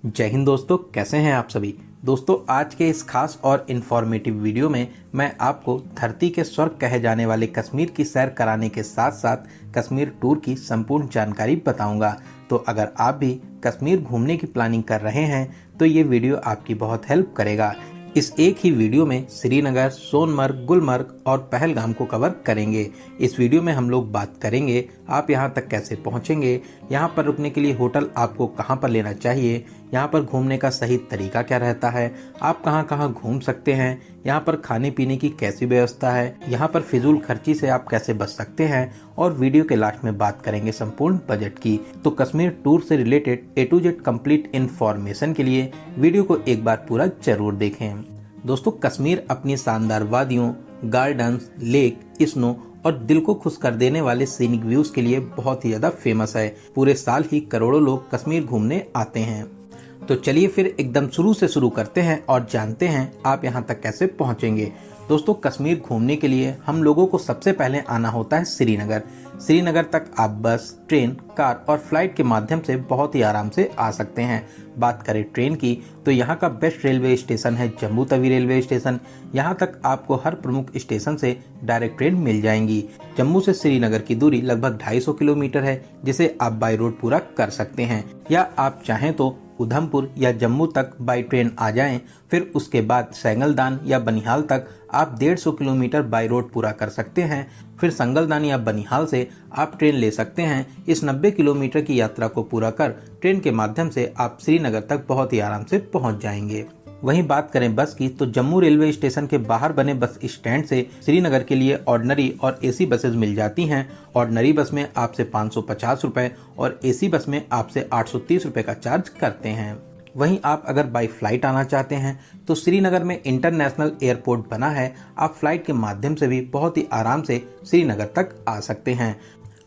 जय हिंद दोस्तों, कैसे हैं आप सभी। दोस्तों, आज के इस खास और इन्फॉर्मेटिव वीडियो में मैं आपको धरती के स्वर्ग कहे जाने वाले कश्मीर की सैर कराने के साथ साथ कश्मीर टूर की संपूर्ण जानकारी बताऊंगा। तो अगर आप भी कश्मीर घूमने की प्लानिंग कर रहे हैं तो ये वीडियो आपकी बहुत हेल्प करेगा। इस एक ही वीडियो में श्रीनगर, सोनमर्ग, गुलमर्ग और पहलगाम को कवर करेंगे। इस वीडियो में हम लोग बात करेंगे आप यहाँ तक कैसे पहुँचेंगे, यहाँ पर रुकने के लिए होटल आपको कहाँ पर लेना चाहिए, यहाँ पर घूमने का सही तरीका क्या रहता है, आप कहाँ कहाँ घूम सकते हैं, यहाँ पर खाने पीने की कैसी व्यवस्था है, यहाँ पर फिजूल खर्ची से आप कैसे बच सकते हैं और वीडियो के लास्ट में बात करेंगे संपूर्ण बजट की। तो कश्मीर टूर से related A to Z complete information के लिए वीडियो को एक बार पूरा जरूर देखें। दोस्तों, कश्मीर अपनी शानदार वादियों, गार्डन्स, लेक, स्नो और दिल को खुश कर देने वाले सीनिक व्यूज के लिए बहुत ही ज्यादा फेमस है। पूरे साल ही करोड़ों लोग कश्मीर घूमने आते हैं। तो चलिए फिर एकदम शुरू से शुरू करते हैं और जानते हैं आप यहाँ तक कैसे पहुँचेंगे। दोस्तों, कश्मीर घूमने के लिए हम लोगों को सबसे पहले आना होता है श्रीनगर। श्रीनगर तक आप बस, ट्रेन, कार और फ्लाइट के माध्यम से बहुत ही आराम से आ सकते हैं। बात करें ट्रेन की तो यहाँ का बेस्ट रेलवे स्टेशन है जम्मू तवी रेलवे स्टेशन। यहाँ तक आपको हर प्रमुख स्टेशन से डायरेक्ट ट्रेन मिल जाएंगी। जम्मू से श्रीनगर की दूरी लगभग 250 किलोमीटर है, जिसे आप बाई रोड पूरा कर सकते हैं, या आप चाहें तो उधमपुर या जम्मू तक बाई ट्रेन आ जाएं। फिर उसके बाद सेंगलदान या बनिहाल तक आप 150 किलोमीटर बाई रोड पूरा कर सकते हैं। फिर संगलदान या बनिहाल से आप ट्रेन ले सकते हैं। इस 90 किलोमीटर की यात्रा को पूरा कर ट्रेन के माध्यम से आप श्रीनगर तक बहुत ही आराम से पहुंच जाएंगे। वहीं बात करें बस की तो जम्मू रेलवे स्टेशन के बाहर बने बस स्टैंड से श्रीनगर के लिए ऑर्डिनरी और एसी बसेज मिल जाती हैं। ऑर्डिनरी बस में आपसे 550 रुपए और एसी बस में आपसे 830 रुपए का चार्ज करते हैं। वहीं आप अगर बाई फ्लाइट आना चाहते हैं तो श्रीनगर में इंटरनेशनल एयरपोर्ट बना है। आप फ्लाइट के माध्यम से भी बहुत ही आराम से श्रीनगर तक आ सकते हैं।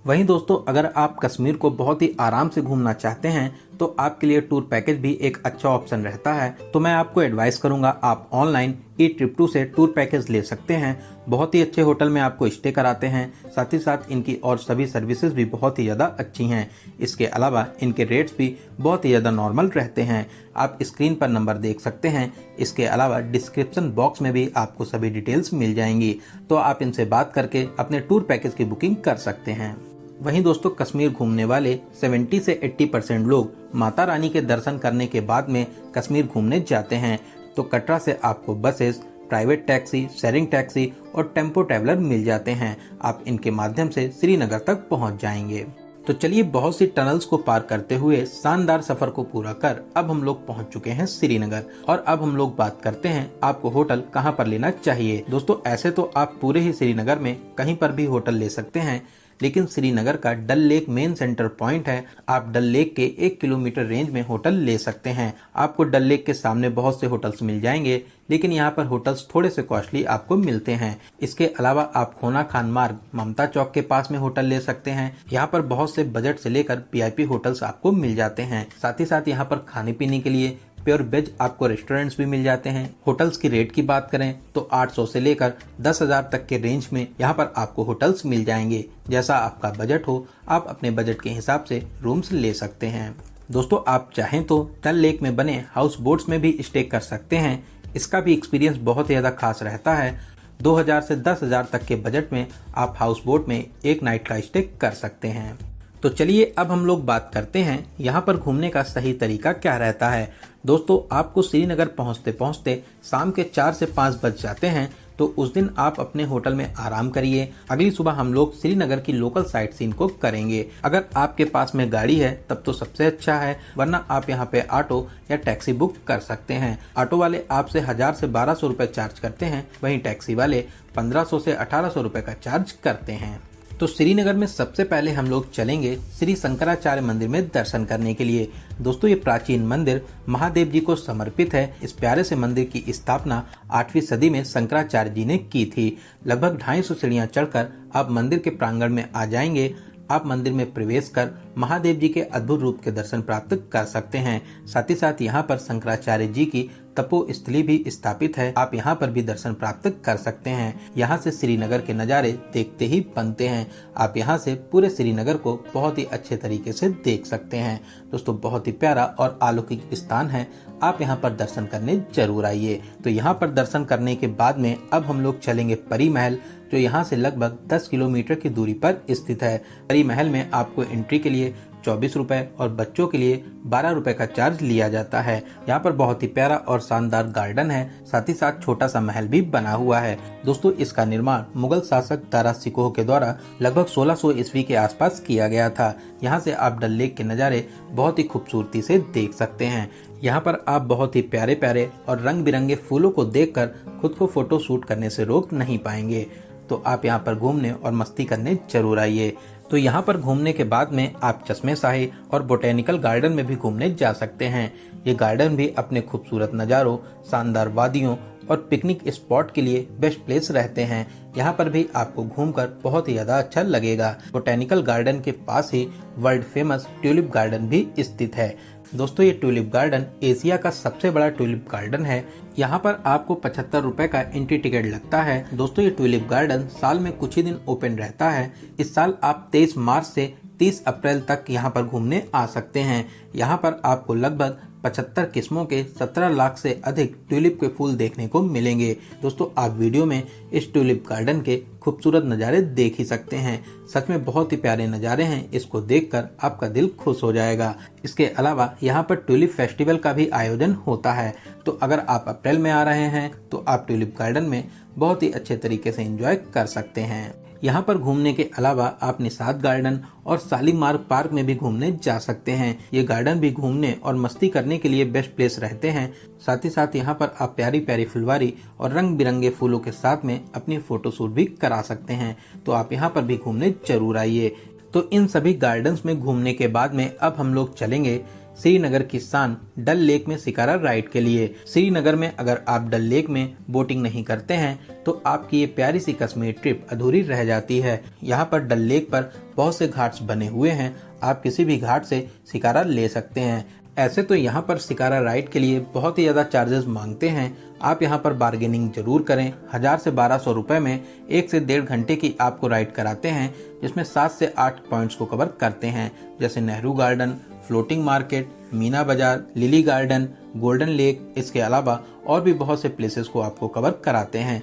वहीं दोस्तों, अगर आप कश्मीर को बहुत ही आराम से घूमना चाहते हैं तो आपके लिए टूर पैकेज भी एक अच्छा ऑप्शन रहता है। तो मैं आपको एडवाइस करूंगा आप ऑनलाइन eTrip2 से टूर पैकेज ले सकते हैं। बहुत ही अच्छे होटल में आपको स्टे कराते हैं, साथ ही साथ इनकी और सभी सर्विसेज भी बहुत ही ज़्यादा अच्छी हैं। इसके अलावा इनके रेट्स भी बहुत ही ज़्यादा नॉर्मल रहते हैं। आप स्क्रीन पर नंबर देख सकते हैं। इसके अलावा डिस्क्रिप्शन बॉक्स में भी आपको सभी डिटेल्स मिल जाएंगी, तो आप इनसे बात करके अपने टूर पैकेज की बुकिंग कर सकते हैं। वहीं दोस्तों, कश्मीर घूमने वाले 70 से 80% लोग माता रानी के दर्शन करने के बाद में कश्मीर घूमने जाते हैं। तो कटरा से आपको buses, private taxi, sharing taxi और टेम्पो ट्रैवलर मिल जाते हैं। आप इनके माध्यम से श्रीनगर तक पहुंच जाएंगे। तो चलिए, बहुत सी टनल्स को पार करते हुए शानदार सफर को पूरा कर अब हम लोग पहुंच चुके हैं श्रीनगर। और अब हम लोग बात करते हैं आपको होटल कहां पर लेना चाहिए। दोस्तों, ऐसे तो आप पूरे ही श्रीनगर में कहीं पर भी होटल ले सकते हैं, लेकिन श्रीनगर का डल लेक मेन सेंटर पॉइंट है। आप डल लेक के 1 किलोमीटर रेंज में होटल ले सकते हैं। आपको डल लेक के सामने बहुत से होटल्स मिल जाएंगे, लेकिन यहाँ पर होटल्स थोड़े से कॉस्टली आपको मिलते हैं। इसके अलावा आप खोना खान मार्ग, ममता चौक के पास में होटल ले सकते हैं। यहाँ पर बहुत से बजट से लेकर VIP होटल्स आपको मिल जाते हैं। साथ ही साथ यहाँ पर खाने पीने के लिए प्योर वेज आपको रेस्टोरेंट्स भी मिल जाते हैं। होटल्स की रेट की बात करें तो 800 से लेकर 10,000 तक के रेंज में यहाँ पर आपको होटल्स मिल जाएंगे। जैसा आपका बजट हो, आप अपने बजट के हिसाब से रूम्स ले सकते हैं। दोस्तों, आप चाहें तो डल लेक में बने हाउस बोट्स में भी स्टे कर सकते हैं। इसका भी एक्सपीरियंस बहुत ही ज़्यादा खास रहता है। 2000 से 10,000 तक के बजट में आप हाउस बोट में एक नाइट का स्टे कर सकते हैं। तो चलिए, अब हम लोग बात करते हैं यहाँ पर घूमने का सही तरीका क्या रहता है। दोस्तों, आपको श्रीनगर पहुँचते पहुँचते शाम के 4 से 5 बज जाते हैं। तो उस दिन आप अपने होटल में आराम करिए। अगली सुबह हम लोग श्रीनगर की लोकल साइट सीन को करेंगे। अगर आपके पास में गाड़ी है तब तो सबसे अच्छा है, वरना आप यहाँ पे ऑटो या टैक्सी बुक कर सकते हैं। ऑटो वाले आपसे 1000 से 1200 रुपए चार्ज करते हैं, वहीं टैक्सी वाले 1500 से 1800 रुपए का चार्ज करते हैं। तो श्रीनगर में सबसे पहले हम लोग चलेंगे श्री शंकराचार्य मंदिर में दर्शन करने के लिए। दोस्तों, ये प्राचीन मंदिर महादेव जी को समर्पित है। इस प्यारे से मंदिर की स्थापना 8वीं सदी में शंकराचार्य जी ने की थी। लगभग 250 सीढ़ियां चढ़कर आप मंदिर के प्रांगण में आ जाएंगे। आप मंदिर में प्रवेश कर महादेव जी के अद्भुत रूप के दर्शन प्राप्त कर सकते हैं। साथ ही साथ यहाँ पर शंकराचार्य जी की तपो स्थली भी स्थापित है, आप यहाँ पर भी दर्शन प्राप्त कर सकते हैं। यहाँ से श्रीनगर के नज़ारे देखते ही बनते हैं। आप यहाँ से पूरे श्रीनगर को बहुत ही अच्छे तरीके से देख सकते हैं। दोस्तों बहुत ही प्यारा और अलौकिक स्थान है, आप यहाँ पर दर्शन करने जरूर आइए। तो यहाँ पर दर्शन करने के बाद में अब हम लोग चलेंगे परी महल, जो यहाँ से लगभग 10 किलोमीटर की दूरी पर स्थित है। परी महल में आपको एंट्री के लिए 24 रुपए और बच्चों के लिए 12 रुपए का चार्ज लिया जाता है। यहाँ पर बहुत ही प्यारा और शानदार गार्डन है, साथ ही साथ छोटा सा महल भी बना हुआ है। दोस्तों इसका निर्माण मुगल शासक दारा शिकोह के द्वारा लगभग 1600 ईस्वी के आसपास किया गया था। यहाँ से आप डल लेक के नज़ारे बहुत ही खूबसूरती से देख सकते हैं। यहाँ पर आप बहुत ही प्यारे प्यारे और रंग बिरंगे फूलों को देखकर खुद को फोटो शूट करने से रोक नहीं पाएंगे। तो आप यहाँ पर घूमने और मस्ती करने जरूर आइए। तो यहाँ पर घूमने के बाद में आप चश्मे शाही और बोटेनिकल गार्डन में भी घूमने जा सकते हैं। ये गार्डन भी अपने खूबसूरत नज़ारों, शानदार वादियों और पिकनिक स्पॉट के लिए बेस्ट प्लेस रहते हैं। यहाँ पर भी आपको घूमकर बहुत ही ज़्यादा अच्छा लगेगा। बोटेनिकल गार्डन के पास ही वर्ल्ड फेमस ट्यूलिप गार्डन भी स्थित है। दोस्तों ये ट्यूलिप गार्डन एशिया का सबसे बड़ा ट्यूलिप गार्डन है। यहाँ पर आपको 75 रुपए का एंट्री टिकट लगता है। दोस्तों ये ट्यूलिप गार्डन साल में कुछ ही दिन ओपन रहता है। इस साल आप 23 मार्च से 30 अप्रैल तक यहाँ पर घूमने आ सकते हैं। यहाँ पर आपको लगभग 75 किस्मों के 17 लाख से अधिक ट्यूलिप के फूल देखने को मिलेंगे। दोस्तों आप वीडियो में इस ट्यूलिप गार्डन के खूबसूरत नज़ारे देख ही सकते हैं। सच में बहुत ही प्यारे नज़ारे हैं, इसको देखकर आपका दिल खुश हो जाएगा। इसके अलावा यहाँ पर ट्यूलिप फेस्टिवल का भी आयोजन होता है। तो अगर आप अप्रैल में आ रहे हैं तो आप ट्यूलिप गार्डन में बहुत ही अच्छे तरीके से एंजॉय कर सकते हैं। यहाँ पर घूमने के अलावा आप निषाद गार्डन और शालीमार पार्क में भी घूमने जा सकते हैं। ये गार्डन भी घूमने और मस्ती करने के लिए बेस्ट प्लेस रहते हैं। साथ ही साथ यहाँ पर आप प्यारी प्यारी फुलवारी और रंग बिरंगे फूलों के साथ में अपनी फोटो शूट भी करा सकते हैं। तो आप यहाँ पर भी घूमने जरूर आइए। तो इन सभी गार्डन्स में घूमने के बाद में अब हम लोग चलेंगे श्रीनगर की शान डल लेक में शिकारा राइड के लिए। श्रीनगर में अगर आप डल लेक में बोटिंग नहीं करते हैं तो आपकी ये प्यारी सी कश्मीर ट्रिप अधूरी रह जाती है। यहाँ पर डल लेक पर बहुत से घाट्स बने हुए हैं, आप किसी भी घाट से शिकारा ले सकते हैं। ऐसे तो यहाँ पर शिकारा राइड के लिए बहुत ही ज़्यादा चार्जेस मांगते हैं। आप यहाँ पर बार्गेनिंग जरूर करें। 1000 से 1200 रुपए में 1 से 1.5 घंटे की आपको राइड कराते हैं, जिसमें 7 से 8 पॉइंट्स को कवर करते हैं, जैसे Nehru garden, floating market, Meena बाजार, लिली गार्डन, गोल्डन लेक। इसके अलावा और भी बहुत से प्लेसेस को आपको कवर कराते हैं।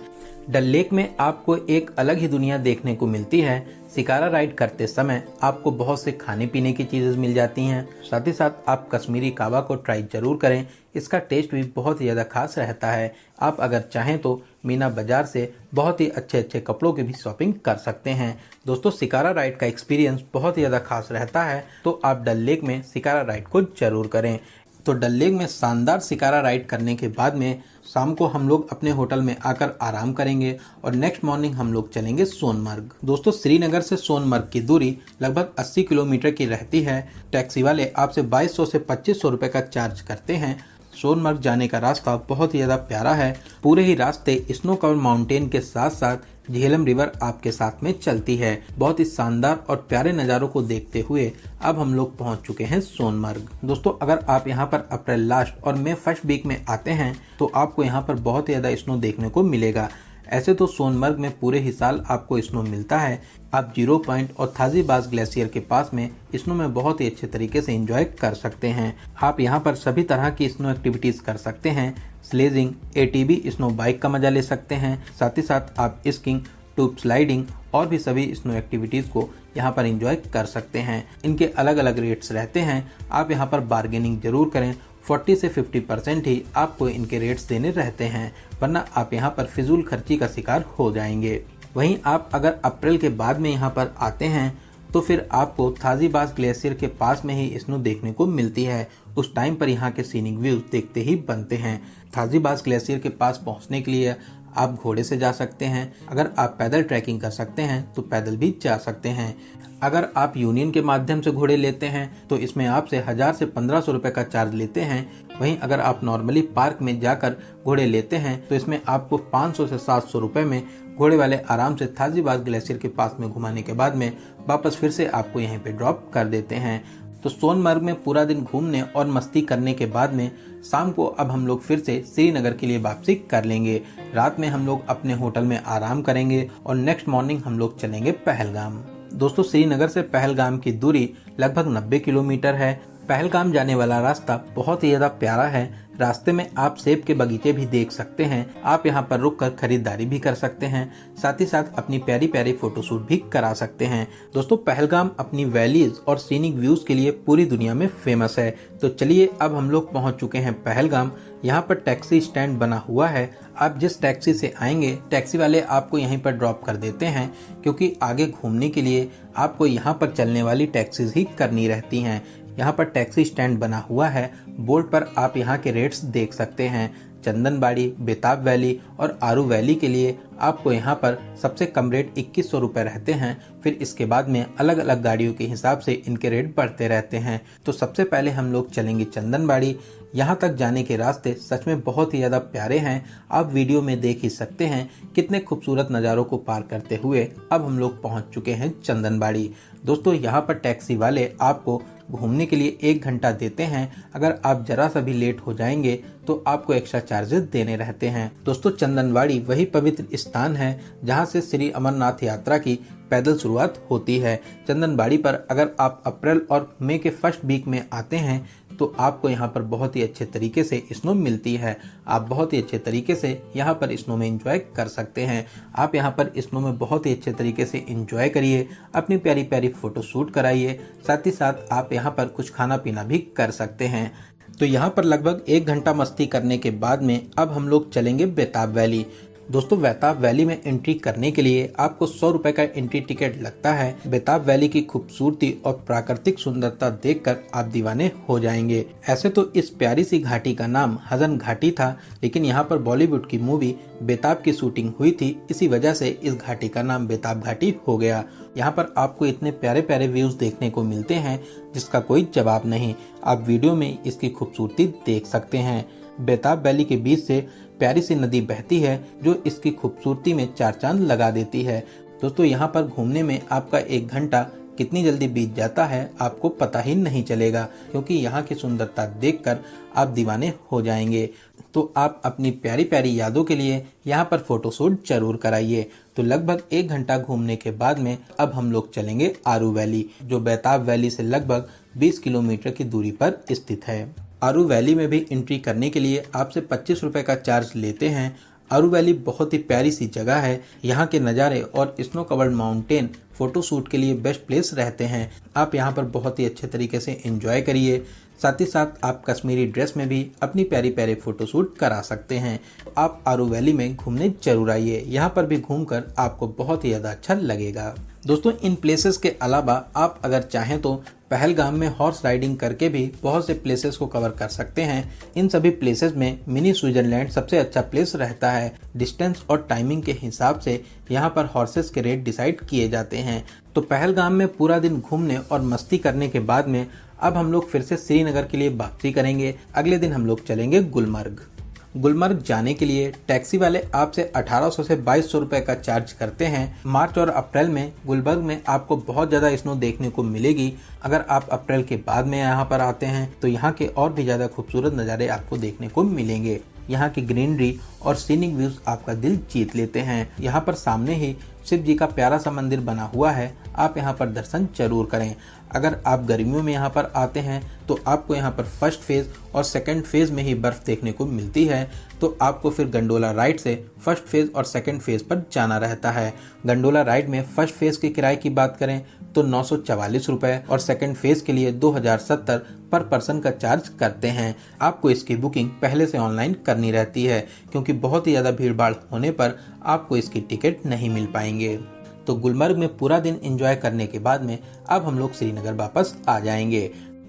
डल लेक में आपको एक अलग ही दुनिया देखने को मिलती है। शिकारा राइड करते समय आपको बहुत से खाने पीने की चीज़ें मिल जाती हैं। साथ ही साथ आप कश्मीरी कावा को ट्राई जरूर करें, इसका टेस्ट भी बहुत ही ज़्यादा खास रहता है। आप अगर चाहें तो मीना बाजार से बहुत ही अच्छे अच्छे कपड़ों की भी शॉपिंग कर सकते हैं। दोस्तों शिकारा राइड का एक्सपीरियंस बहुत ही ज़्यादा खास रहता है, तो आप डल लेक में शिकारा राइड को जरूर करें। तो डल लेक में शानदार शिकारा राइड करने के बाद में शाम को हम लोग अपने होटल में आकर आराम करेंगे और नेक्स्ट मॉर्निंग हम लोग चलेंगे सोनमर्ग। दोस्तों श्रीनगर से सोनमर्ग की दूरी लगभग 80 किलोमीटर की रहती है। टैक्सी वाले आपसे 2200 से 2500 रुपए का चार्ज करते हैं। सोनमर्ग जाने का रास्ता बहुत ही ज़्यादा प्यारा है। पूरे ही रास्ते स्नो कवर माउंटेन के साथ साथ झेलम रिवर आपके साथ में चलती है। बहुत ही शानदार और प्यारे नज़ारों को देखते हुए अब हम लोग पहुंच चुके हैं सोनमर्ग। दोस्तों अगर आप यहां पर अप्रैल लास्ट और मई फर्स्ट वीक में आते हैं तो आपको यहां पर बहुत ही ज़्यादा स्नो देखने को मिलेगा। ऐसे तो सोनमर्ग में पूरे ही साल आपको स्नो मिलता है। आप जीरो पॉइंट और थाजीबाज ग्लेशियर के पास में स्नो में बहुत ही अच्छे तरीके से एंजॉय कर सकते हैं। आप यहाँ पर सभी तरह की स्नो एक्टिविटीज़ कर सकते हैं। स्लेजिंग, एटीबी स्नो बाइक का मजा ले सकते हैं। साथ ही साथ आप स्कीइंग, ट्यूब स्लाइडिंग और भी सभी स्नो एक्टिविटीज़ को यहाँ पर एंजॉय कर सकते हैं। इनके अलग अलग रेट्स रहते हैं। आप यहाँ पर बार्गेनिंग जरूर करें। 40 से 50% ही आपको इनके रेट्स देने रहते हैं, वरना आप यहाँ पर फिजूल खर्ची का शिकार हो जाएंगे। वहीं आप अगर अप्रैल के बाद में यहाँ पर आते हैं तो फिर आपको थाजीबाज ग्लेशियर के पास में ही स्नो देखने को मिलती है। उस टाइम पर यहाँ के सीनिक व्यूज देखते ही बनते हैं। थाजीबाज ग्लेशियर के पास पहुँचने के लिए आप घोड़े से जा सकते हैं। अगर आप पैदल ट्रैकिंग कर सकते हैं तो पैदल भी जा सकते हैं। अगर आप यूनियन के माध्यम से घोड़े लेते हैं तो इसमें आपसे 1000 से 1500 रुपए का चार्ज लेते हैं। वहीं अगर आप नॉर्मली पार्क में जाकर घोड़े लेते हैं तो इसमें आपको 500 से 700 रुपए में घोड़े वाले आराम से थाजीवास ग्लेशियर के पास में घुमाने के बाद में वापस फिर से आपको यहीं पे ड्रॉप कर देते हैं। तो सोनमर्ग में पूरा दिन घूमने और मस्ती करने के बाद में शाम को अब हम लोग फिर से श्रीनगर के लिए वापसी कर लेंगे। रात में हम लोग अपने होटल में आराम करेंगे और नेक्स्ट मॉर्निंग हम लोग चलेंगे पहलगाम। दोस्तों, श्रीनगर से पहलगाम की दूरी लगभग 90 किलोमीटर है। पहलगाम जाने वाला रास्ता बहुत ही ज्यादा प्यारा है। रास्ते में आप सेब के बगीचे भी देख सकते हैं। आप यहाँ पर रुककर खरीदारी भी कर सकते हैं, साथ ही साथ अपनी प्यारी प्यारी फोटोशूट भी करा सकते हैं। दोस्तों, पहलगाम अपनी वैलीज और सीनिक व्यूज के लिए पूरी दुनिया में फेमस है। तो चलिए अब हम लोग पहुँच चुके हैं पहलगाम। यहाँ पर टैक्सी स्टैंड बना हुआ है। आप जिस टैक्सी से आएंगे टैक्सी वाले आपको यहीं पर ड्रॉप कर देते हैं, क्योंकि आगे घूमने के लिए आपको यहाँ पर चलने वाली टैक्सीज ही करनी रहती हैं। यहाँ पर टैक्सी स्टैंड बना हुआ है। बोर्ड पर आप यहाँ के रेट्स देख सकते हैं। चंदनबाड़ी, बेताब वैली और आरू वैली के लिए आपको यहाँ पर सबसे कम रेट 2100 रुपये रहते हैं। फिर इसके बाद में अलग अलग गाड़ियों के हिसाब से इनके रेट बढ़ते रहते हैं। तो सबसे पहले हम लोग चलेंगे चंदनबाड़ी। यहाँ तक जाने के रास्ते सच में बहुत ही ज़्यादा प्यारे हैं। आप वीडियो में देख ही सकते हैं कितने खूबसूरत नज़ारों को पार करते हुए अब हम लोग पहुँच चुके हैं चंदनबाड़ी। दोस्तों, यहाँ पर टैक्सी वाले आपको घूमने के लिए 1 घंटा देते हैं। अगर आप जरा सा भी लेट हो जाएंगे तो आपको एक्स्ट्रा चार्जेस देने रहते हैं। दोस्तों, चंदनबाड़ी वही पवित्र स्थान है जहां से श्री अमरनाथ यात्रा की पैदल शुरुआत होती है। चंदनबाड़ी पर अगर आप अप्रैल और मई के फर्स्ट वीक में आते हैं तो आपको यहाँ पर बहुत ही अच्छे तरीके से स्नो मिलती है। आप बहुत ही अच्छे तरीके से यहाँ पर स्नो में एंजॉय कर सकते हैं। आप यहाँ पर स्नो में बहुत ही अच्छे तरीके से एंजॉय करिए, अपनी प्यारी प्यारी फोटो शूट कराइए, साथ ही साथ आप यहाँ पर कुछ खाना पीना भी कर सकते हैं। तो यहाँ पर लगभग 1 घंटा मस्ती करने के बाद में अब हम लोग चलेंगे बेताब वैली। दोस्तों, बेताब वैली में एंट्री करने के लिए आपको 100 रुपए का एंट्री टिकट लगता है। बेताब वैली की खूबसूरती और प्राकृतिक सुंदरता देखकर आप दीवाने हो जाएंगे। ऐसे तो इस प्यारी सी घाटी का नाम हजन घाटी था, लेकिन यहाँ पर बॉलीवुड की मूवी बेताब की शूटिंग हुई थी, इसी वजह से इस घाटी का नाम बेताब घाटी हो गया। यहाँ पर आपको इतने प्यारे प्यारे व्यूज देखने को मिलते हैं जिसका कोई जवाब नहीं। आप वीडियो में इसकी खूबसूरती देख सकते हैं। बेताब वैली के बीच से प्यारी सी नदी बहती है जो इसकी खूबसूरती में 4 चांद लगा देती है। दोस्तों, यहाँ पर घूमने में आपका 1 घंटा कितनी जल्दी बीत जाता है आपको पता ही नहीं चलेगा, क्योंकि यहाँ की सुंदरता देखकर आप दीवाने हो जाएंगे। तो आप अपनी प्यारी प्यारी यादों के लिए यहाँ पर फोटोशूट जरूर कराइए। तो लगभग 1 घंटा घूमने के बाद में अब हम लोग चलेंगे आरू वैली, जो बेताब वैली से लगभग 20 किलोमीटर की दूरी पर स्थित है। आरू वैली में भी एंट्री करने के लिए आपसे 25 रुपए का चार्ज लेते हैं। आरू वैली बहुत ही प्यारी सी जगह है। यहाँ के नज़ारे और snow covered mountain photo shoot के लिए बेस्ट प्लेस रहते हैं। आप यहाँ पर बहुत ही अच्छे तरीके से एंजॉय करिए, साथ ही साथ आप कश्मीरी ड्रेस में भी अपनी प्यारी प्यारी फोटो शूट करा सकते हैं। आप आरू वैली में घूमने जरूर आइए, यहाँ पर भी घूमकर आपको बहुत ही ज़्यादा अच्छा लगेगा। दोस्तों, इन प्लेसेस के अलावा आप अगर चाहें तो पहलगाम में हॉर्स राइडिंग करके भी बहुत से प्लेसेस को कवर कर सकते हैं। इन सभी प्लेसेस में मिनी स्विट्जरलैंड सबसे अच्छा प्लेस रहता है। डिस्टेंस और टाइमिंग के हिसाब से यहाँ पर हॉर्सेस के रेट डिसाइड किए जाते हैं। तो पहलगाम में पूरा दिन घूमने और मस्ती करने के बाद में अब हम लोग फिर से श्रीनगर के लिए वापसी करेंगे। अगले दिन हम लोग चलेंगे गुलमर्ग। गुलमर्ग जाने के लिए टैक्सी वाले आपसे 1800 से 2200 रुपए का चार्ज करते हैं। मार्च और अप्रैल में गुलमर्ग में आपको बहुत ज़्यादा स्नो देखने को मिलेगी। अगर आप अप्रैल के बाद में यहाँ पर आते हैं तो यहाँ के और भी ज़्यादा खूबसूरत नज़ारे आपको देखने को मिलेंगे। यहाँ की ग्रीनरी और सीनिक व्यूज आपका दिल जीत लेते हैं। यहाँ पर सामने ही शिव जी का प्यारा सा मंदिर बना हुआ है, आप यहाँ पर दर्शन जरूर करें। अगर आप गर्मियों में यहाँ पर आते हैं तो आपको यहाँ पर फर्स्ट फेज और सेकंड फेज में ही बर्फ देखने को मिलती है। तो आपको फिर गंडोला राइड से फर्स्ट फेज और सेकंड फेज पर जाना रहता है। गंडोला राइड में फर्स्ट फेज के किराए की बात करें तो 944 रुपए और सेकंड फेज के लिए 2070 पर पर्सन का चार्ज करते हैं। आपको इसकी बुकिंग पहले से ऑनलाइन करनी रहती है, क्योंकि बहुत ही ज़्यादा भीड़ भाड़ होने पर आपको इसकी टिकट नहीं मिल पाएंगे। तो गुलमर्ग में पूरा दिन एंजॉय करने के बाद में अब हम लोग श्रीनगर वापस आ जाएंगे।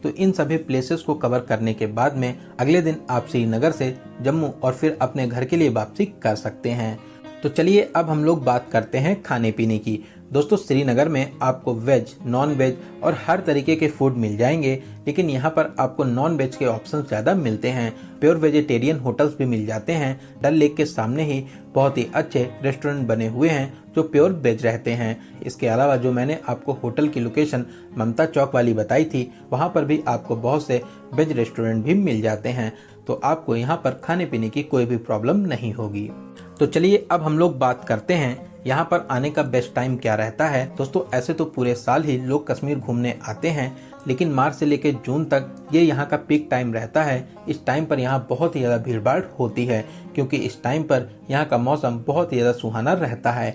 तो इन सभी प्लेसेस को कवर करने के बाद में अगले दिन आप श्रीनगर से जम्मू और फिर अपने घर के लिए वापसी कर सकते हैं। तो चलिए अब हम लोग बात करते हैं खाने पीने की। दोस्तों श्रीनगर में आपको वेज, नॉन वेज और हर तरीके के फूड मिल जाएंगे, लेकिन यहाँ पर आपको नॉन वेज के ऑप्शन ज़्यादा मिलते हैं। प्योर वेजिटेरियन होटल्स भी मिल जाते हैं। डल लेक के सामने ही बहुत ही अच्छे रेस्टोरेंट बने हुए हैं जो प्योर वेज रहते हैं। इसके अलावा जो मैंने आपको होटल की लोकेशन ममता चौक वाली बताई थी, वहाँ पर भी आपको बहुत से वेज रेस्टोरेंट भी मिल जाते हैं, तो आपको यहाँ पर खाने पीने की कोई भी प्रॉब्लम नहीं होगी। तो चलिए अब हम लोग बात करते हैं यहाँ पर आने का बेस्ट टाइम क्या रहता है। दोस्तों ऐसे तो पूरे साल ही लोग कश्मीर घूमने आते हैं, लेकिन मार्च से लेकर जून तक ये यहाँ का पीक टाइम रहता है। इस टाइम पर यहाँ बहुत ही ज़्यादा भीड़ भाड़ होती है, क्योंकि इस टाइम पर यहाँ का मौसम बहुत ही ज़्यादा सुहाना रहता है।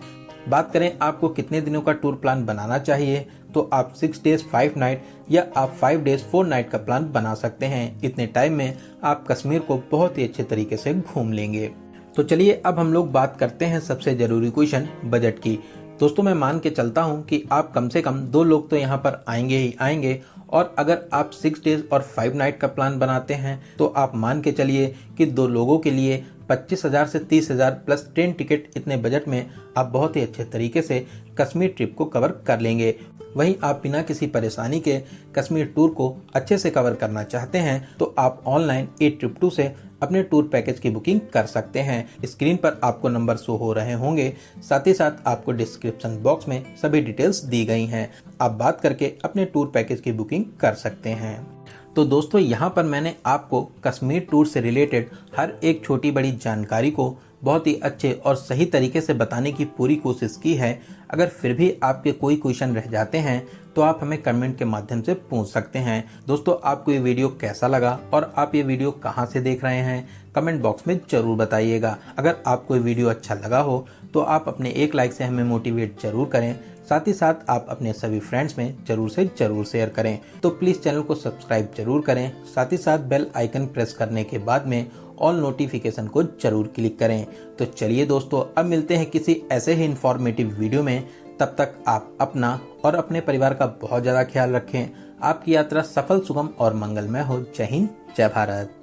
बात करें आपको कितने दिनों का टूर प्लान बनाना चाहिए, तो आप 6 डेज 5 नाइट या आप 5 डेज 4 नाइट का प्लान बना सकते हैं। इतने टाइम में आप कश्मीर को बहुत ही अच्छे तरीके से घूम लेंगे। तो चलिए अब हम लोग बात करते हैं सबसे जरूरी क्वेश्चन, बजट की। दोस्तों मैं मान के चलता हूं कि आप कम से कम 2 लोग तो यहाँ पर आएंगे ही आएंगे, और अगर आप 6 डेज और 5 नाइट का प्लान बनाते हैं तो आप मान के चलिए कि 2 लोगों के लिए 25,000 से 30,000 प्लस ट्रेन टिकट, इतने बजट में आप बहुत ही अच्छे तरीके से कश्मीर ट्रिप को कवर कर लेंगे। वहीं आप बिना किसी परेशानी के कश्मीर टूर को अच्छे से कवर करना चाहते हैं तो आप ऑनलाइन eTrip2 से अपने टूर पैकेज की बुकिंग कर सकते हैं। स्क्रीन पर आपको नंबर शो हो रहे होंगे, साथ ही साथ आपको डिस्क्रिप्शन बॉक्स में सभी डिटेल्स दी गई हैं। आप बात करके अपने टूर पैकेज की बुकिंग कर सकते हैं। तो दोस्तों यहाँ पर मैंने आपको कश्मीर टूर से रिलेटेड हर एक छोटी बड़ी जानकारी को बहुत ही अच्छे और सही तरीके से बताने की पूरी कोशिश की है। अगर फिर भी आपके कोई क्वेश्चन रह जाते हैं तो आप हमें कमेंट के माध्यम से पूछ सकते हैं। दोस्तों आपको ये वीडियो कैसा लगा और आप ये वीडियो कहाँ से देख रहे हैं, कमेंट बॉक्स में जरूर बताइएगा। अगर आपको ये वीडियो अच्छा लगा हो तो आप अपने एक लाइक से हमें मोटिवेट जरूर करें, साथ ही साथ आप अपने सभी फ्रेंड्स में जरूर से जरूर शेयर करें। तो प्लीज़ चैनल को सब्सक्राइब जरूर करें, साथ ही साथ बेल आइकन प्रेस करने के बाद में ऑल नोटिफिकेशन को जरूर क्लिक करें। तो चलिए दोस्तों अब मिलते हैं किसी ऐसे ही इंफॉर्मेटिव वीडियो में। तब तक आप अपना और अपने परिवार का बहुत ज़्यादा ख्याल रखें। आपकी यात्रा सफल, सुगम और मंगलमय हो। जय हिंद, जय भारत।